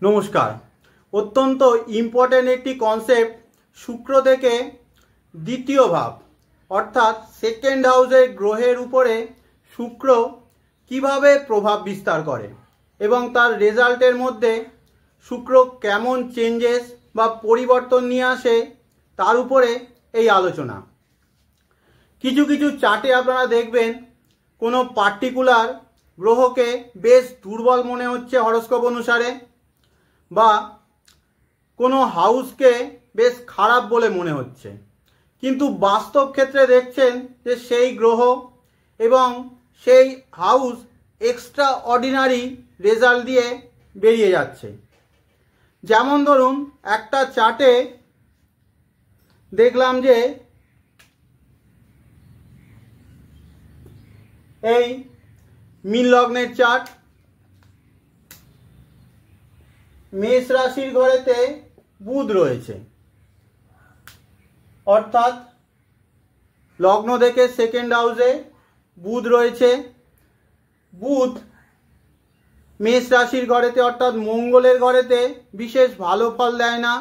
নমস্কার। অত্যন্ত ইম্পর্টেন্ট একটি কনসেপ্ট, শুক্র থেকে দ্বিতীয় ভাব অর্থাৎ সেকেন্ড হাউসের গ্রহের উপরে শুক্র কিভাবে প্রভাব বিস্তার করে এবং তার রেজাল্টের মধ্যে শুক্র কেমন চেঞ্জেস বা পরিবর্তন নিয়ে আসে তার উপরে এই আলোচনা। কিছু কিছু চার্টে আপনারা দেখবেন কোনো পার্টিকুলার গ্রহকে বেশ দুর্বল মনে হচ্ছে হরোস্কোপ অনুসারে, বা কোনো হাউসকে বেশ খারাপ বলে মনে হচ্ছে, কিন্তু বাস্তব ক্ষেত্রে দেখছেন যে সেই গ্রহ এবং সেই হাউস এক্সট্রা অর্ডিনারি রেজাল্ট দিয়ে বেরিয়ে যাচ্ছে। যেমন ধরুন একটা চার্টে দেখলাম যে এই মীন লগ্নের চার্ট, মেষ রাশির ঘরেতে বুধ রয়েছে, অর্থাৎ লগ্ন দেখে সেকেন্ড হাউসে বুধ রয়েছে। বুধ মেষ রাশির ঘরেতে অর্থাৎ মঙ্গলের ঘরেতে বিশেষ ভালো ফল দেয় না।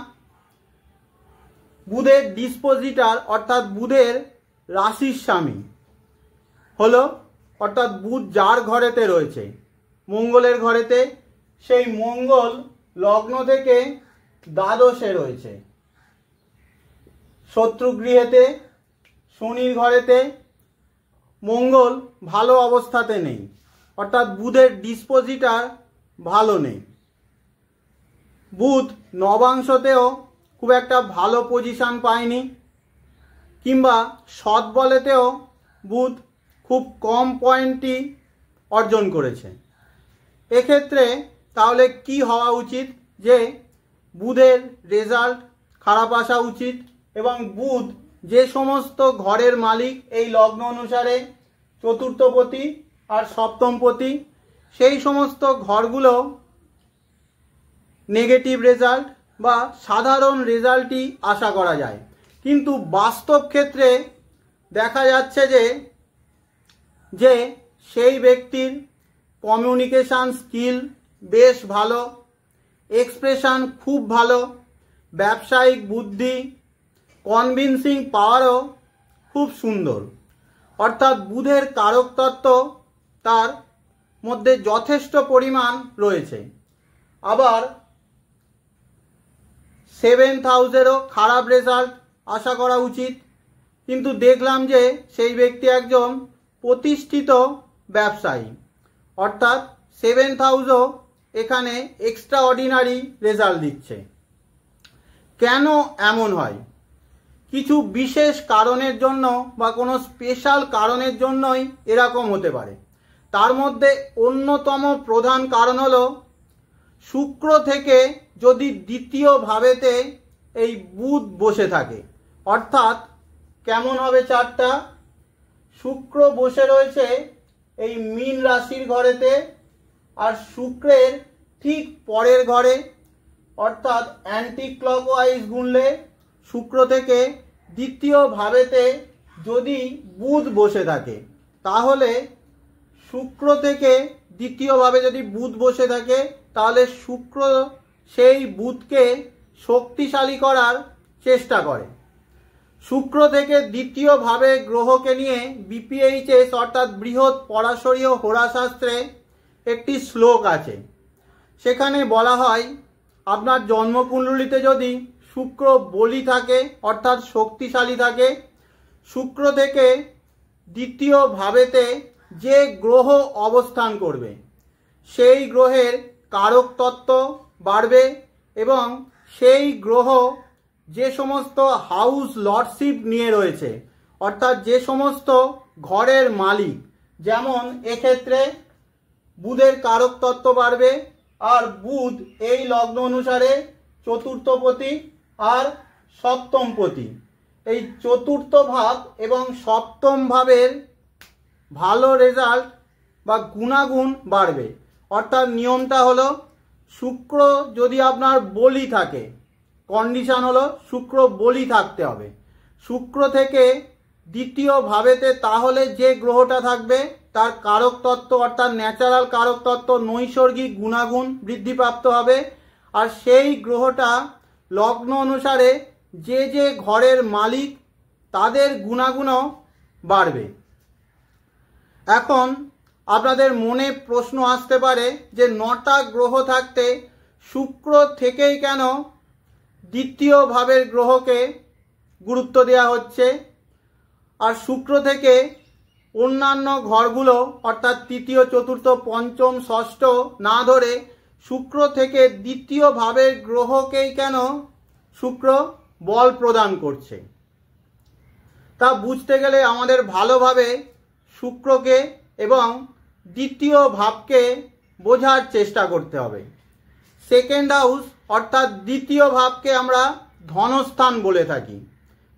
বুধের ডিসপোজিটার অর্থাৎ বুধের রাশির স্বামী হলো, অর্থাৎ বুধ যার ঘরেতে রয়েছে মঙ্গলের ঘরেতে, সেই মঙ্গল লগ্ন থেকে দ্বাদশে রয়েছে, শত্রুগৃহেতে শনির ঘরেতে মঙ্গল ভালো অবস্থাতে নেই, অর্থাৎ বুধের ডিসপোজিটার ভালো নেই। বুধ নবাংশতেও খুব একটা ভালো পজিশন পায়নি, কিংবা সৎ বলেতেও বুধ খুব কম পয়েন্টই অর্জন করেছে। এক্ষেত্রে তাহলে কি হওয়া উচিত? যে বুধের রেজাল্ট খারাপ আসা উচিত, এবং বুধ যে সমস্ত ঘরের মালিক এই লগ্ন অনুসারে চতুর্থপতি আর সপ্তমপতি, সেই সমস্ত ঘরগুলো নেগেটিভ রেজাল্ট বা সাধারণ রেজাল্টই আশা করা যায়। কিন্তু বাস্তব ক্ষেত্রে দেখা যাচ্ছে যে সেই ব্যক্তির কমিউনিকেশান স্কিল বেশ ভালো, এক্সপ্রেশন খুব ভালো, ব্যবসায়িক বুদ্ধি, কনভিন্সিং পাওয়ারও খুব সুন্দর, অর্থাৎ বুধের কারকতত্ত্ব তার মধ্যে যথেষ্ট পরিমাণ রয়েছে। আবার সেভেন্থ হাউসেরও খারাপ রেজাল্ট আশা করা উচিত, কিন্তু দেখলাম যে সেই ব্যক্তি একজন প্রতিষ্ঠিত ব্যবসায়ী, অর্থাৎ সেভেন্থ হাউসও এখানে এক্সট্রা অর্ডিনারি রেজাল্ট দিচ্ছে। কেন এমন হয়? কিছু বিশেষ কারণের জন্য বা কোনো স্পেশাল কারণের জন্যই এরকম হতে পারে। তার মধ্যে অন্যতম প্রধান কারণ হলো শুক্র থেকে যদি দ্বিতীয় ভাবেতে এই বুধ বসে থাকে, অর্থাৎ কেমন হবে চারটা? শুক্র বসে রয়েছে এই মীন রাশির ঘরেতে, আর শুক্রের ঠিক পরের ঘরে, অর্থাৎ অ্যান্টি ক্লকওয়াইজ গুনলে শুক্র থেকে দ্বিতীয় ভাবেতে যদি বুধ বসে থাকে, তাহলে শুক্র থেকে দ্বিতীয় ভাবে যদি বুধ বসে থাকে, তাহলে শুক্র সেই বুধকে শক্তিশালী করার চেষ্টা করে। শুক্র থেকে দ্বিতীয় ভাবে গ্রহকে নিয়ে বিপিএইচএস অর্থাৎ বৃহৎ পরাশরীয় হোরাশাস্ত্রে একটি শ্লোক আছে। সেখানে বলা হয়, আপনার জন্মকুণ্ডলিতে যদি শুক্র বলি থাকে অর্থাৎ শক্তিশালী থাকে, শুক্র থেকে দ্বিতীয় ভাবেতে যে গ্রহ অবস্থান করবে সেই গ্রহের কারক তত্ত্ব বাড়বে, এবং সেই গ্রহ যে সমস্ত হাউস লর্ডশিপ নিয়ে রয়েছে, অর্থাৎ যে সমস্ত ঘরের মালিক, যেমন এক্ষেত্রে বুধের কারক তত্ত্ব বাড়বে, আর বুধ এই লগ্ন অনুসারে চতুর্থপতি আর সপ্তমপতি, এই চতুর্থ ভাব এবং সপ্তম ভাবের ভালো রেজাল্ট বা গুণাগুণ বাড়বে। অর্থাৎ নিয়মটা হলো, শুক্র যদি আপনার বলি থাকে, কন্ডিশন হলো শুক্র বলি থাকতে হবে শুক্র থেকে দ্বিতীয় ভাবেতে, তাহলে যে গ্রহটা থাকবে তার কারক তত্ত্ব অর্থাৎ ন্যাচারাল কারক তত্ত্ব নৈসর্গিক গুণাগুণ বৃদ্ধিপ্রাপ্ত হবে। আর সেই গ্রহটা লগ্ন অনুসারে যে যে ঘরের মালিক তাদের গুণাগুণও বাড়বে। এখন আপনাদের মনে প্রশ্ন আসতে পারে যে 9টা গ্রহ থাকতে শুক্র থেকেই কেন দ্বিতীয় ভাবের গ্রহকে গুরুত্ব দেওয়া হচ্ছে, আর শুক্র থেকে অন্যান্য ঘরগুলো অর্থাৎ তৃতীয়, চতুর্থ, পঞ্চম, ষষ্ঠ না ধরে শুক্র থেকে দ্বিতীয় ভাবের গ্রহকেই কেন শুক্র বল প্রদান করছে? তা বুঝতে গেলে আমাদের ভালোভাবে শুক্রকে এবং দ্বিতীয় ভাবকে বোঝার চেষ্টা করতে হবে। সেকেন্ড হাউস অর্থাৎ দ্বিতীয় ভাবকে আমরা ধনস্থান বলে থাকি,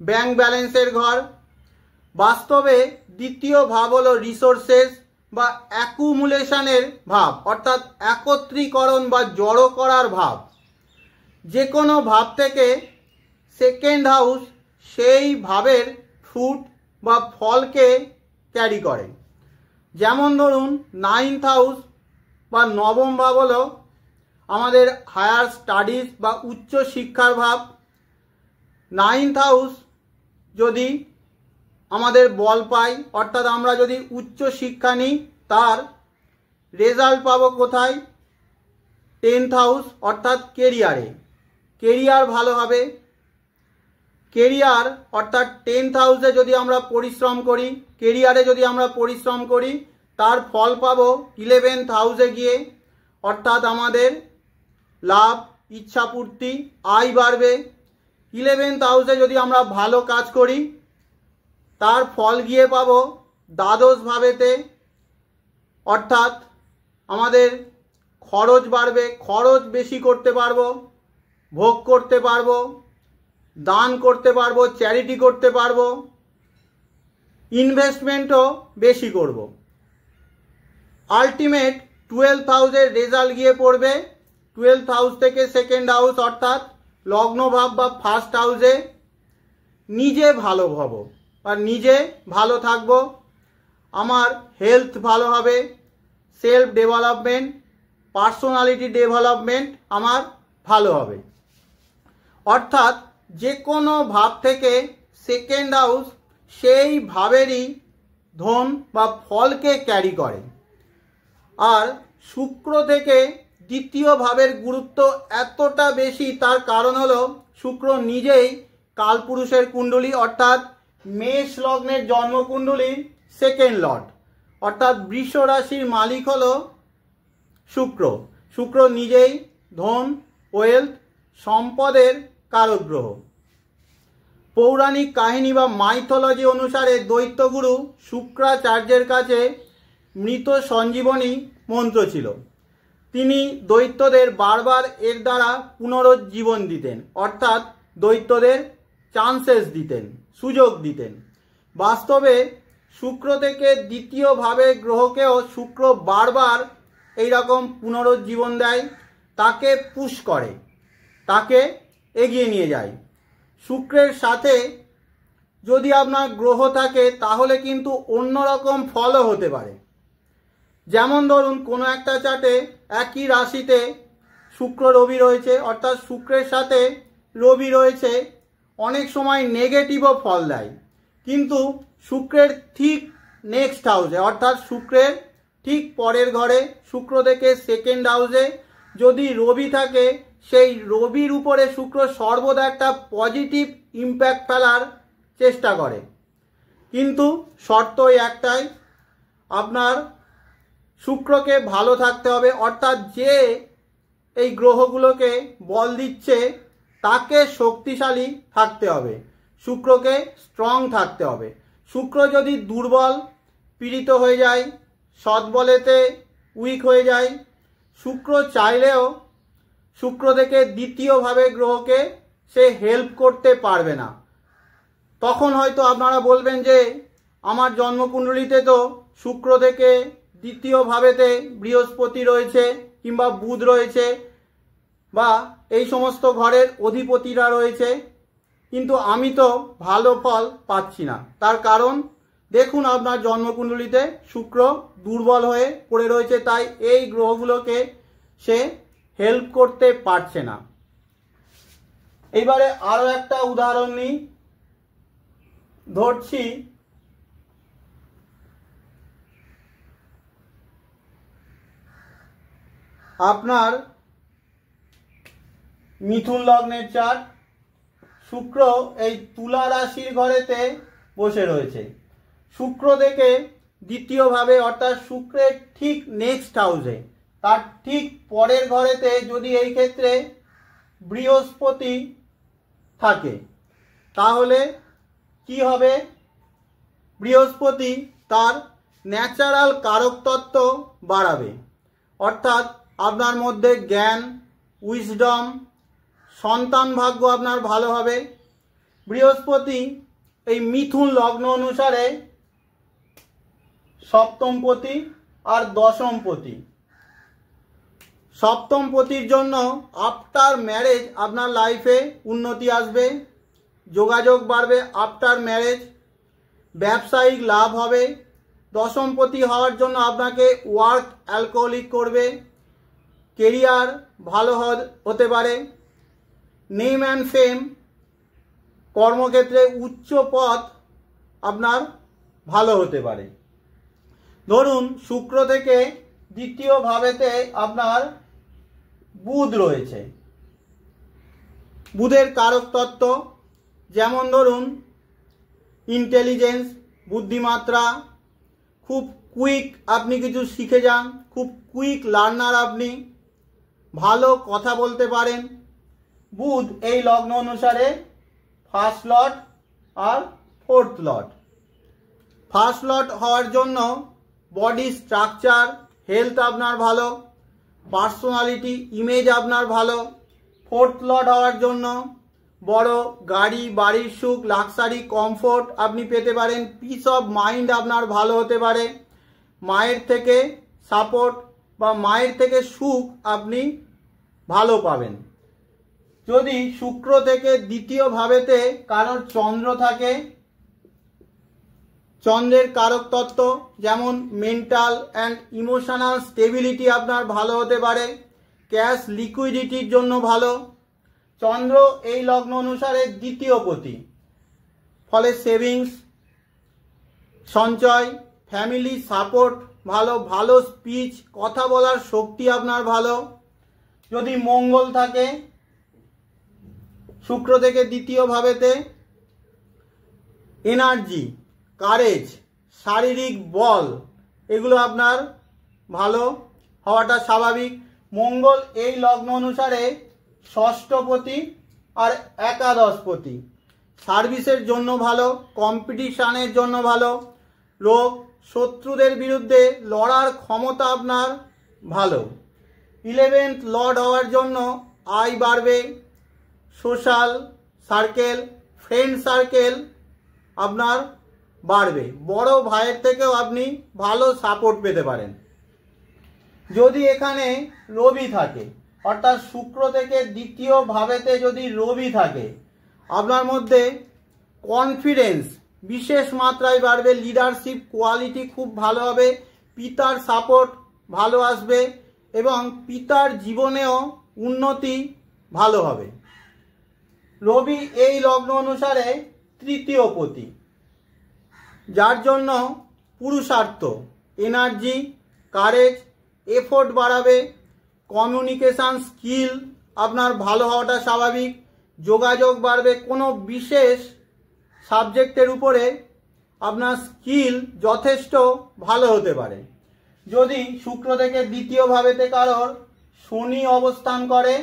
ব্যাংক ব্যালেন্সের ঘর। বাস্তবে দ্বিতীয় ভাব হলো রিসোর্সেস বা অ্যাকুমুলেশনের ভাব, অর্থাৎ একত্রীকরণ বা জড়ো করার ভাব। যে কোনো ভাব থেকে সেকেন্ড হাউস সেই ভাবের ফ্রুট বা ফলকে ক্যারি করে। যেমন ধরুন 9th হাউস বা নবম ভাব হলো আমাদের হায়ার স্টাডিজ বা উচ্চ শিক্ষার ভাব। 9th হাউস যদি আমাদের বল পাই, অর্থাৎ আমরা যদি উচ্চ শিক্ষা নিই, তার রেজাল্ট পাবো কোথায়? 10th হাউস অর্থাৎ কেরিয়ারে, কেরিয়ার ভালো হবে। কেরিয়ার অর্থাৎ 10th হাউসে যদি আমরা পরিশ্রম করি, কেরিয়ারে যদি আমরা পরিশ্রম করি, তার ফল পাবো 11th হাউসে গিয়ে, অর্থাৎ আমাদের লাভ, ইচ্ছাপূর্তি, আয় বাড়বে। 11th হাউসে যদি আমরা ভালো কাজ করি, তার ফল গিয়ে পাবো দ্বাদশ ভাবেতে, অর্থাৎ আমাদের খরচ বাড়বে, খরচ বেশি করতে পারবো, ভোগ করতে পারবো, দান করতে পারবো, চ্যারিটি করতে পারবো, ইনভেস্টমেন্টও বেশি করব। আলটিমেট 12th হাউসের রেজাল্ট গিয়ে পড়বে 12th হাউস থেকে সেকেন্ড হাউস অর্থাৎ লগ্ন ভাব বা ফার্স্ট হাউসে। নিজে ভালো হব বা নিজে ভালো থাকব, আমার হেলথ ভালো হবে, সেলফ ডেভেলপমেন্ট, পার্সোনালিটি ডেভেলপমেন্ট আমার ভালো হবে। অর্থাৎ যে কোনো ভাব থেকে সেকেন্ড হাউস সেই ভাবেরই ধন বা ফলকে ক্যারি করে। আর শুক্র থেকে দ্বিতীয় ভাবের গুরুত্ব এতটা বেশি, তার কারণ হলো শুক্র নিজেই কালপুরুষের কুণ্ডলী অর্থাৎ মেষ লগ্নের জন্মকুণ্ডলীর সেকেন্ড লর্ড, অর্থাৎ বৃষ রাশির মালিক হলো শুক্র। শুক্র নিজেই ধন, ওয়েলথ, সম্পদের কারক গ্রহ। পৌরাণিক কাহিনী বা মাইথোলজি অনুসারে দৈত্যগুরু শুক্রাচার্যের কাছে মৃত সঞ্জীবনী মন্ত্র ছিল। তিনি দৈত্যদের বারবার এর দ্বারা পুনরুজ্জীবন দিতেন, অর্থাৎ দৈত্যদের চান্সেস দিতেন, সুযোগ দিতেন। বাস্তবে শুক্র থেকে দ্বিতীয় ভাবে গ্রহকেও শুক্র বারবার এইরকম পুনরুজ্জীবন দেয়, তাকে পুশ করে, তাকে এগিয়ে নিয়ে যায়। শুক্রের সাথে যদি আপনার গ্রহ থাকে তাহলে কিন্তু অন্যরকম ফলও হতে পারে। যেমন ধরুন কোনো একটা চার্টে একই রাশিতে শুক্র রবি রয়েছে, অর্থাৎ শুক্রের সাথে রবি রয়েছে, অনেক সময় নেগেটিভও ফল দেয়। কিন্তু শুক্রের ঠিক নেক্সট হাউসে অর্থাৎ শুক্রের ঠিক পরের ঘরে শুক্র থেকে সেকেন্ড হাউসে যদি রবি থাকে, সেই রবির উপরে শুক্র সর্বদা একটা পজিটিভ ইম্প্যাক্ট ফেলার চেষ্টা করে। কিন্তু শর্ত একটাই, আপনার শুক্রকে ভালো থাকতে হবে, অর্থাৎ যে এই গ্রহগুলোকে বল দিচ্ছে তাকে শক্তিশালী থাকতে হবে, শুক্রকে স্ট্রং থাকতে হবে। শুক্র যদি দুর্বল, পীড়িত হয়ে যায়, সৎবলেতে উইক হয়ে যায়, শুক্র চাইলেও শুক্র থেকে দ্বিতীয়ভাবে গ্রহকে সে হেল্প করতে পারবে না। তখন হয়তো আপনারা বলবেন যে আমার জন্মকুণ্ডলিতে তো শুক্র থেকে দ্বিতীয় ভাবেতে বৃহস্পতি রয়েছে কিংবা বুধ রয়েছে বা এই সমস্ত ঘরের অধিপতিরা রয়েছে, কিন্তু আমি তো ভালো ফল পাচ্ছি না। তার কারণ দেখুন আপনার জন্মকুণ্ডলিতে শুক্র দুর্বল হয়ে পড়ে রয়েছে, তাই এই গ্রহগুলোকে সে হেল্প করতে পারছে না। এবারে আরো একটা উদাহরণ নিই, ধরছি আপনার মিথুন লগ্নের চার্ট, শুক্র এই তুলা রাশির ঘরেতে বসে রয়েছে। শুক্র থেকে দ্বিতীয়ভাবে অর্থাৎ শুক্রের ঠিক নেক্সট হাউসে, তার ঠিক পরের ঘরেতে যদি এই ক্ষেত্রে বৃহস্পতি থাকে, তাহলে কি হবে? বৃহস্পতি তার ন্যাচারাল কারকতত্ত্ব বাড়াবে, অর্থাৎ আপনার মধ্যে জ্ঞান, উইজডম, সন্তান ভাগ্য আপনার ভালো হবে। বৃহস্পতি এই মিথুন লগ্ন অনুসারে সপ্তমপতি আর দশমপতি। সপ্তমপতির জন্য আফটার ম্যারেজ আপনার লাইফে উন্নতি আসবে, যোগাযোগ বাড়বে আফটার ম্যারেজ, ব্যবসায়িক লাভ হবে। দশমপতি হওয়ার জন্য আপনাকে ওয়ার্ক অ্যালকোহলিক করবে, কেরিয়ার ভালো হতে পারে, নেম অ্যান্ড ফেম, কর্মক্ষেত্রে উচ্চ পদ আপনার ভালো হতে পারে। ধরুন শুক্র থেকে দ্বিতীয় ভাবেতে আপনার বুধ রয়েছে। বুধের কারক তত্ত্ব যেমন ধরুন ইন্টেলিজেন্স, বুদ্ধিমাত্রা, খুব কুইক আপনি কিছু শিখে যান, খুব কুইক লার্নার, আপনি ভালো কথা বলতে পারেন। বুধ এই লগ্ন অনুসারে ফার্স্ট লর্ড আর ফোর্থ লর্ড। ফার্স্ট লর্ড হওয়ার জন্য বডি স্ট্রাকচার, হেলথ আপনার ভালো, পার্সোনালিটি, ইমেজ আপনার ভালো। ফোর্থ লর্ড হওয়ার জন্য বড় গাড়ি, বাড়ির সুখ, লাক্সারি, কমফোর্ট আপনি পেতে পারেন। পিস অফ মাইন্ড আপনার ভালো হতে পারে। মায়ের থেকে সাপোর্ট বা মায়ের থেকে সুখ আপনি ভালো পাবেন। যদি শুক্র থেকে দ্বিতীয় ভাবেতে কারোর চন্দ্র থাকে, চন্দ্রের কারক তত্ত্ব যেমন মেন্টাল অ্যান্ড ইমোশনাল স্টেবিলিটি আপনার ভালো হতে পারে, ক্যাশ লিকুইডিটির জন্য ভালো। চন্দ্র এই লগ্ন অনুসারে দ্বিতীয় পতি, ফলে সেভিংস, সঞ্চয়, ফ্যামিলি সাপোর্ট ভালো, ভালো স্পিচ, কথা বলার শক্তি আপনার ভালো। যদি মঙ্গল থাকে শুক্র থেকে দ্বিতীয় ভাবেতে, এনার্জি, কারেজ, শারীরিক বল এগুলো আপনার ভালো হওয়াটা স্বাভাবিক। মঙ্গল এই লগ্ন অনুসারে ষষ্ঠপতি আর একাদশপতি, সার্ভিসের জন্য ভালো, কম্পিটিশনের জন্য ভালো, রোগ শত্রুদের বিরুদ্ধে লড়ার ক্ষমতা আপনার ভালো। 11th লর্ড হওয়ার জন্য আয় বাড়বে, সোশ্যাল সার্কেল, ফ্রেন্ড সার্কেল আপনার বাড়বে, বড় ভাইয়ের থেকেও আপনি ভালো সাপোর্ট পেতে পারেন। যদি এখানে রবি থাকে, অর্থাৎ শুক্র থেকে দ্বিতীয় ভাবেতে যদি রবি থাকে, আপনার মধ্যে কনফিডেন্স বিশেষ মাত্রায় বাড়বে, লিডারশিপ কোয়ালিটি খুব ভালো হবে, পিতার সাপোর্ট ভালো আসবে এবং পিতার জীবনেও উন্নতি ভালো হবে। রবি এই লগ্ন অনুসারে তৃতীয় পতি, যার জন্য পুরুষার্থ, এনার্জি, কারেজ, এফোর্ট বাড়াবে, কমিউনিকেশান স্কিল আপনার ভালো হওয়াটা স্বাভাবিক, যোগাযোগ বাড়বে, কোনো বিশেষ সাবজেক্টের উপরে আপনার স্কিল যথেষ্ট ভালো হতে পারে। যদি শুক্র থেকে দ্বিতীয় ভাবেতে কারোর শনি অবস্থান করে,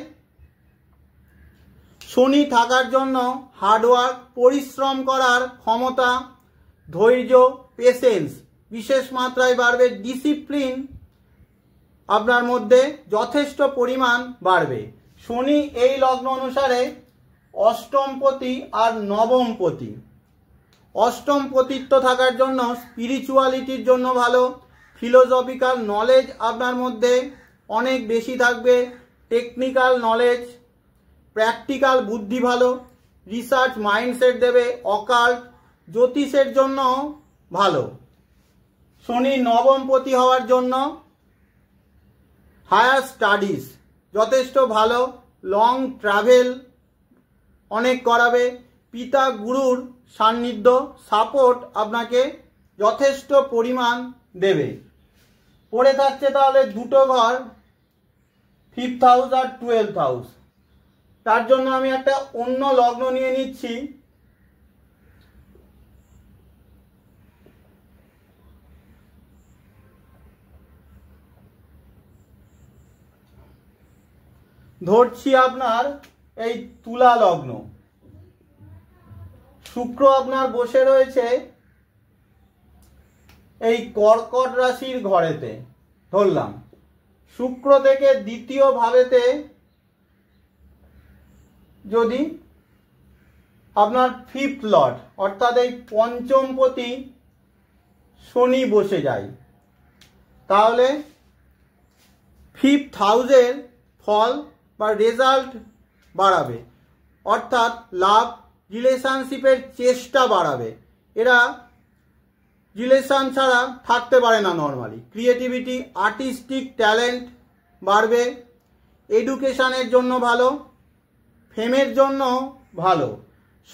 শনি থাকার জন্য হার্ডওয়ার্ক, পরিশ্রম করার ক্ষমতা, ধৈর্য, পেশেন্স বিশেষ মাত্রায় বাড়বে, ডিসিপ্লিন আপনার মধ্যে যথেষ্ট পরিমাণ বাড়বে। শনি এই লগ্ন অনুসারে অষ্টমপতি আর নবমপতি। অষ্টমপতিত্ব থাকার জন্য স্পিরিচুয়ালিটির জন্য ভালো, ফিলোসফিক্যাল নলেজ আপনার মধ্যে অনেক বেশি থাকবে, টেকনিক্যাল নলেজ, প্র্যাকটিক্যাল বুদ্ধি ভালো, রিসার্চ মাইন্ডসেট দেবে, অকাল্ট, জ্যোতিষের জন্য ভালো। শনি নবমপতি হওয়ার জন্য হায়ার স্টাডিজ, যথেষ্ট ভালো, লং ট্রাভেল অনেক করাবে, পিতা গুরুর সান্নিধ্য সাপোর্ট আপনাকে যথেষ্ট পরিমাণ দেবে। পড়ে থাকছে তাহলে দুটো ঘর, 5th হাউস আর 12th হাউস। তার জন্য আমি একটা অন্য লগ্ন নিয়ে নিচ্ছি। ধরছি আপনার এই তুলা লগ্ন। শুক্র আপনার বসে রয়েছে এই কর্কট রাশির ঘরেতে, ধরলাম। শুক্র থেকে দ্বিতীয় ভাবেতে যদি আপনার 5th লর্ড অর্থাৎ এই পঞ্চমপতি শনি বসে যায়, তাহলে 5th হাউসের ফল বা রেজাল্ট বাড়াবে, অর্থাৎ লাভ, রিলেশনশিপের চেষ্টা বাড়াবে। এরা রিলেশন ছাড়া থাকতে পারে না নর্মালি। ক্রিয়েটিভিটি, আর্টিস্টিক ট্যালেন্ট বাড়বে। এডুকেশনের জন্য ভালো, ফেমের জন্য ভালো,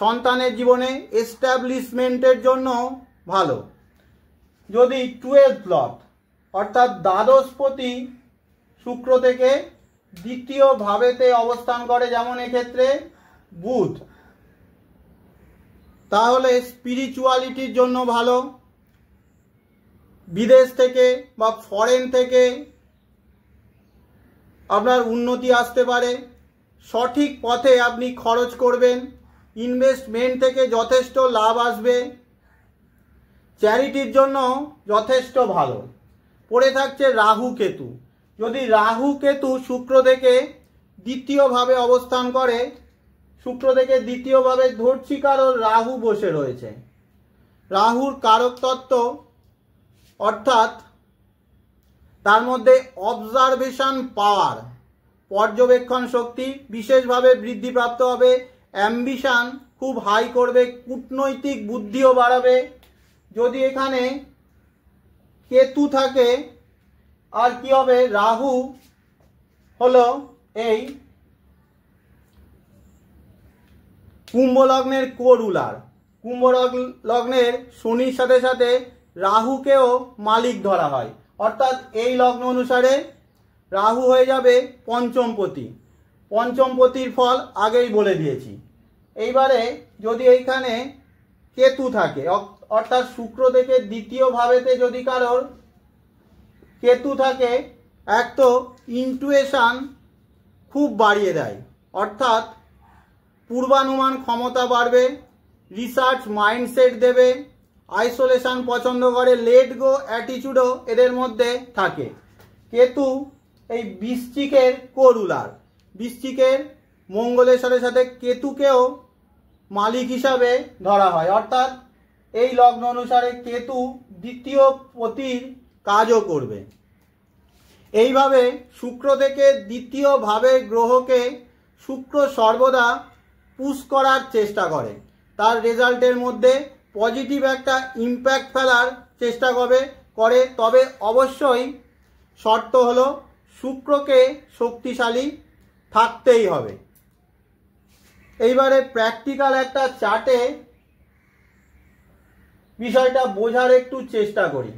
সন্তানের জীবনে এস্টাবলিশমেন্টের জন্য ভালো। যদি 12th লর্ড অর্থাৎ দ্বাদশপতি শুক্র থেকে দ্বিতীয় ভাবেতে অবস্থান করে, যেমন এক্ষেত্রে বুধ, তাহলে স্পিরিচুয়ালিটির জন্য ভালো। বিদেশ থেকে বা ফরেন থেকে আপনার উন্নতি আসতে পারে, সঠিক পথে আপনি খরচ করবেন, ইনভেস্টমেন্ট থেকে যথেষ্ট লাভ আসবে, চ্যারিটির জন্য যথেষ্ট ভালো। পড়ে থাকছে রাহু কেতু। যদি রাহু কেতু শুক্র থেকে দ্বিতীয়ভাবে অবস্থান করে, শুক্র থেকে দ্বিতীয়ভাবে ধরছি কারণ রাহু বসে রয়েছে। রাহুর কারক তত্ত্ব অর্থাৎ তার মধ্যে অবজারভেশন পাওয়ার, পর্যবেক্ষণ শক্তি বিশেষভাবে বৃদ্ধিপ্রাপ্ত হবে, অ্যাম্বিশন খুব হাই করবে, কূটনৈতিক বুদ্ধিও বাড়াবে। যদি এখানে কেতু থাকে আর কি হবে, রাহু হলো এই কুম্ভ লগ্নের কোরুলার, কুম্ভ লগ্নের শনির সাথে সাথে রাহুকেও মালিক ধরা হয়, অর্থাৎ এই লগ্ন অনুসারে রাহু হয়ে যাবে পঞ্চমপতি। পঞ্চমপতির ফল আগেই বলে দিয়েছি। এইবারে যদি এইখানে কেতু থাকে অর্থাৎ শুক্র থেকে দ্বিতীয় ভাবেতে যদি কারোর কেতু থাকে, এক তো ইন্টুয়েশন খুব বাড়িয়ে দেয়, অর্থাৎ পূর্বানুমান ক্ষমতা বাড়বে, রিসার্চ মাইন্ডসেট দেবে, আইসোলেশন পছন্দ করে, লেট গো অ্যাটিটিউডও এদের মধ্যে থাকে। কেতু এই বৃশ্চিকের কোরুলার, বৃশ্চিকের মঙ্গলের সাথে সাথে কেতুকেও মালিক হিসাবে ধরা হয়, অর্থাৎ এই লগ্ন অনুসারে কেতু দ্বিতীয় পতির কাজও করবে। এইভাবে শুক্র থেকে দ্বিতীয় ভাবে গ্রহকে শুক্র সর্বদা পুশ করার চেষ্টা করে, তার রেজাল্টের মধ্যে পজিটিভ একটা ইম্প্যাক্ট ফেলার চেষ্টা করে। তবে অবশ্যই শর্ত হলো শুক্রকে শক্তিশালী থাকতেই হবে। এইবারে প্র্যাকটিক্যাল একটা চার্টে বিষয়টা বোঝার একটু চেষ্টা করি।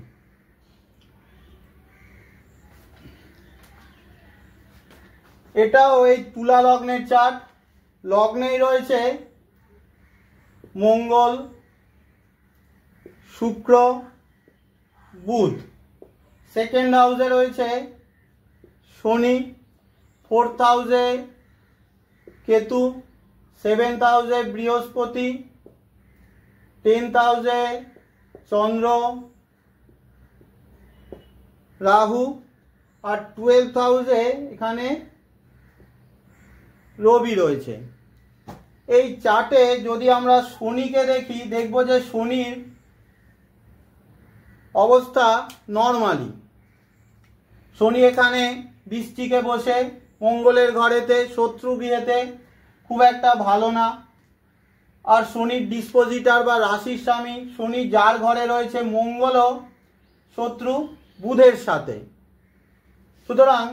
এটাও এই তুলা লগ্নের চার্ট। লগ্নেই রয়েছে মঙ্গল, শুক্র, বুধ। সেকেন্ড হাউসে রয়েছে শনি, 4th হাউসে কেতু, 7th হাউসে বৃহস্পতি, 10th হাউসে চন্দ্র, রাহু, আর 12th হাউসে এখানে রবি রয়েছে। এই চার্টে যদি আমরা শনিকে দেখি, দেখব যে শনির অবস্থা নর্মালি। শনি এখানে বৃশ্চিকে বসে মঙ্গলের ঘরেতে, শত্রু গৃহেতে, খুব একটা ভালো না। আর শনির ডিসপোজিটার বা রাশির স্বামী শনি যার ঘরে রয়েছে, মঙ্গলও শত্রু বুধের সাথে। সুতরাং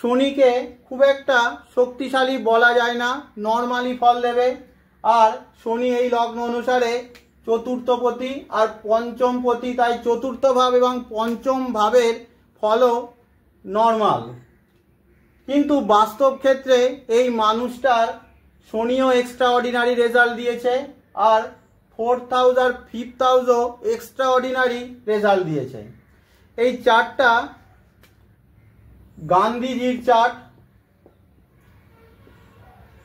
শনিকে খুব একটা শক্তিশালী বলা যায় না, নর্মালি ফল দেবে। আর শনি এই লগ্ন অনুসারে চতুর্থপতি আর পঞ্চমপতি, তাই চতুর্থ ভাব এবং পঞ্চম ভাবের ফলও নর্মাল। কিন্তু বাস্তব ক্ষেত্রে এই মানুষটার শনিও এক্সট্রা অর্ডিনারি রেজাল্ট দিয়েছে, আর 4th হাউস আর 5th হাউসও এক্সট্রা অর্ডিনারি রেজাল্ট দিয়েছে। এই চার্টটা গান্ধীজির চার্ট।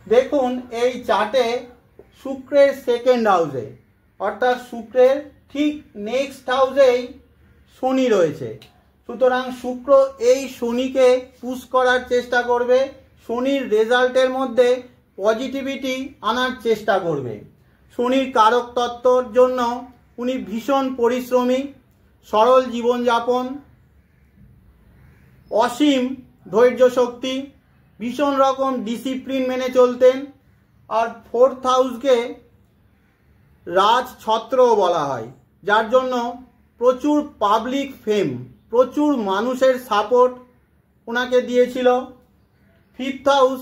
দেখুন এই চার্টে শুক্রের 2nd হাউসে, অর্থাৎ শুক্রের ঠিক নেক্সট হাউসেই শনি রয়েছে। সুতরাং শুক্র এই শনিকে পুশ করার চেষ্টা করবে, শনির রেজাল্টের মধ্যে পজিটিভিটি আনার চেষ্টা করবে। শনির কারক তত্ত্বর জন্য উনি ভীষণ পরিশ্রমী, সরল জীবনযাপন, অসীম ধৈর্য শক্তি, ভীষণ রকম ডিসিপ্লিন মেনে চলতেন। আর 4th হাউসকে রাজছত্রও বলা হয়, যার জন্য প্রচুর পাবলিক ফেম, প্রচুর মানুষের সাপোর্ট ওনাকে দিয়েছিল। 5th হাউস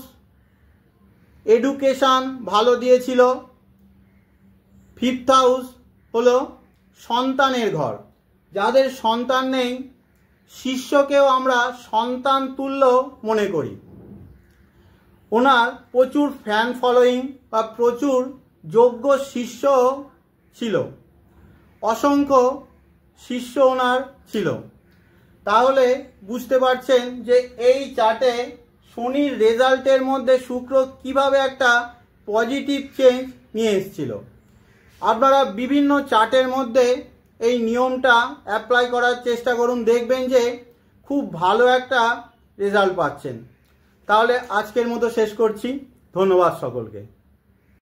এডুকেশান ভালো দিয়েছিল। 5th হাউস হলো সন্তানের ঘর, যাদের সন্তান নেই শিষ্যকেও আমরা সন্তান তুল্য মনে করি। ওনার প্রচুর ফ্যান ফলোয়িং বা প্রচুর যোগ্য শিষ্য ছিল, অসংখ্য শিষ্য ওনার ছিল। তাহলে বুঝতে পারছেন যে এই চার্টে শনির রেজাল্টের মধ্যে শুক্র কিভাবে একটা পজিটিভ চেঞ্জ নিয়ে এসেছিল। আপনারা বিভিন্ন চার্টের মধ্যে এই নিয়মটা অ্যাপ্লাই করার চেষ্টা করুন, দেখবেন যে খুব ভালো একটা রেজাল্ট পাচ্ছেন। তাহলে আজকের মতো শেষ করছি। ধন্যবাদ সকলকে।